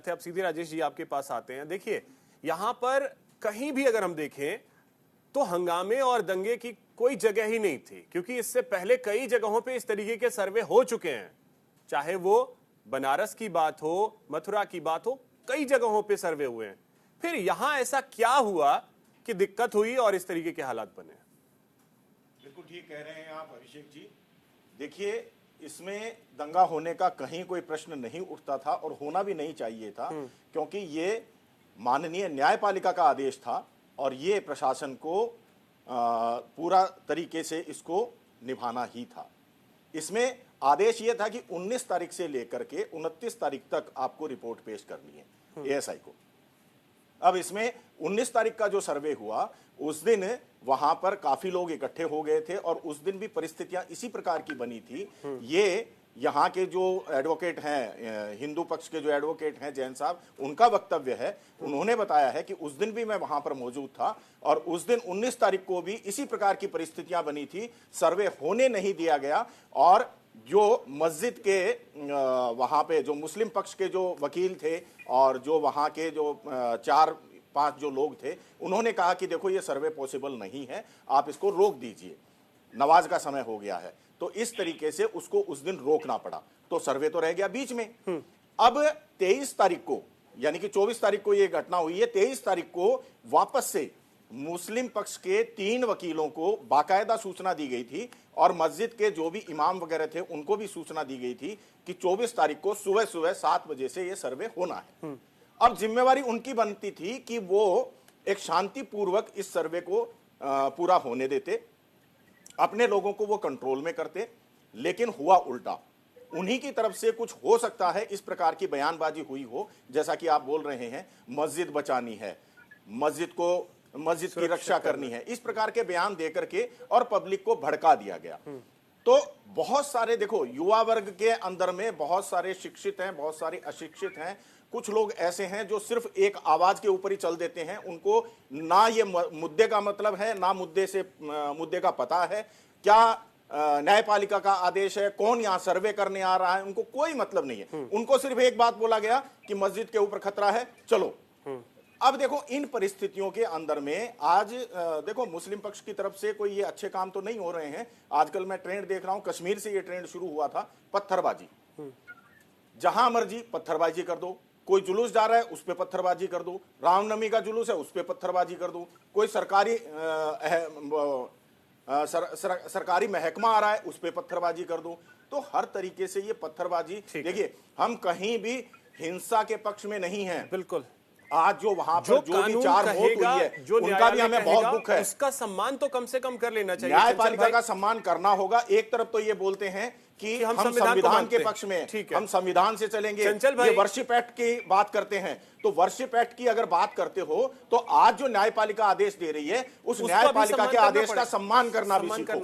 अब सीधे राजेश जी आपके पास आते हैं। देखिए, यहां पर कहीं भी अगर हम देखें तो हंगामे और दंगे की कोई जगह ही नहीं थी, क्योंकि इससे पहले कई जगहों पे इस तरीके के सर्वे हो चुके हैं। चाहे वो बनारस की बात हो, मथुरा की बात हो, कई जगहों पे सर्वे हुए हैं। फिर यहां ऐसा क्या हुआ कि दिक्कत हुई और इस तरीके के हालात बने? बिल्कुल ठीक कह रहे हैं आप अभिषेक जी। देखिए, इसमें दंगा होने का कहीं कोई प्रश्न नहीं उठता था और होना भी नहीं चाहिए था, क्योंकि ये माननीय न्यायपालिका का आदेश था और ये प्रशासन को पूरा तरीके से इसको निभाना ही था। इसमें आदेश ये था कि 19 तारीख से लेकर के 29 तारीख तक आपको रिपोर्ट पेश करनी है एएसआई को। अब इसमें 19 तारीख का जो सर्वे हुआ, उस दिन वहां पर काफी लोग इकट्ठे हो गए थे और उस दिन भी परिस्थितियां इसी प्रकार की बनी थी। ये यहाँ के जो एडवोकेट हैं, हिंदू पक्ष के जो एडवोकेट हैं जैन साहब, उनका वक्तव्य है, उन्होंने बताया है कि उस दिन भी मैं वहां पर मौजूद था और उस दिन 19 तारीख को भी इसी प्रकार की परिस्थितियां बनी थी। सर्वे होने नहीं दिया गया और जो मस्जिद के वहां पे जो मुस्लिम पक्ष के जो वकील थे और जो वहां के जो 4-5 जो लोग थे, उन्होंने कहा कि देखो ये सर्वे पॉसिबल नहीं है, आप इसको रोक दीजिए, नमाज का समय हो गया है। तो इस तरीके से उसको उस दिन रोकना पड़ा, तो सर्वे तो रह गया बीच में। अब 23 तारीख को, यानी कि 24 तारीख को ये घटना हुई है, 23 तारीख को वापस से मुस्लिम पक्ष के 3 वकीलों को बाकायदा सूचना दी गई थी और मस्जिद के जो भी इमाम वगैरह थे उनको भी सूचना दी गई थी कि 24 तारीख को सुबह सुबह 7 बजे से ये सर्वे होना है। अब जिम्मेवारी उनकी बनती थी कि वो एक शांतिपूर्वक इस सर्वे को पूरा होने देते, अपने लोगों को वो कंट्रोल में करते, लेकिन हुआ उल्टा। उन्हीं की तरफ से कुछ हो सकता है इस प्रकार की बयानबाजी हुई हो, जैसा कि आप बोल रहे हैं, मस्जिद बचानी है, मस्जिद की रक्षा करनी है, इस प्रकार के बयान देकर के और पब्लिक को भड़का दिया गया। तो बहुत सारे, देखो, युवा वर्ग के अंदर में बहुत सारे शिक्षित हैं, बहुत सारे अशिक्षित हैं, कुछ लोग ऐसे हैं जो सिर्फ एक आवाज के ऊपर ही चल देते हैं, उनको ना ये मुद्दे का मतलब है, ना मुद्दे का पता है, क्या न्यायपालिका का आदेश है, कौन यहां सर्वे करने आ रहा है, उनको कोई मतलब नहीं है। उनको सिर्फ एक बात बोला गया कि मस्जिद के ऊपर खतरा है, चलो। अब देखो, इन परिस्थितियों के अंदर में आज देखो, मुस्लिम पक्ष की तरफ से कोई ये अच्छे काम तो नहीं हो रहे हैं। आजकल मैं ट्रेंड देख रहा हूं, कश्मीर से ये ट्रेंड शुरू हुआ था, पत्थरबाजी। जहां मर्जी पत्थरबाजी कर दो, कोई जुलूस जा रहा है उस पे पत्थरबाजी कर दो, रामनवमी का जुलूस है उस पे पत्थरबाजी कर दो, कोई सरकारी महकमा आ रहा है उस पे पत्थरबाजी कर दो। तो हर तरीके से ये पत्थरबाजी, देखिए, हम कहीं भी हिंसा के पक्ष में नहीं हैं। बिल्कुल। आज जो वहां पर जो भी 4 मौत हुई है, उनका भी हमें बहुत दुख है। उसका सम्मान तो कम से कम कर लेना चाहिए। न्यायपालिका का सम्मान करना होगा। एक तरफ तो ये बोलते हैं कि हम संविधान के पक्ष में, हम संविधान से चलेंगे, ये वर्शिप एक्ट की बात करते हैं। तो वर्शिप एक्ट की अगर बात करते हो तो आज जो न्यायपालिका आदेश दे रही है, उस न्यायपालिका के आदेश का सम्मान करना भी सीखो।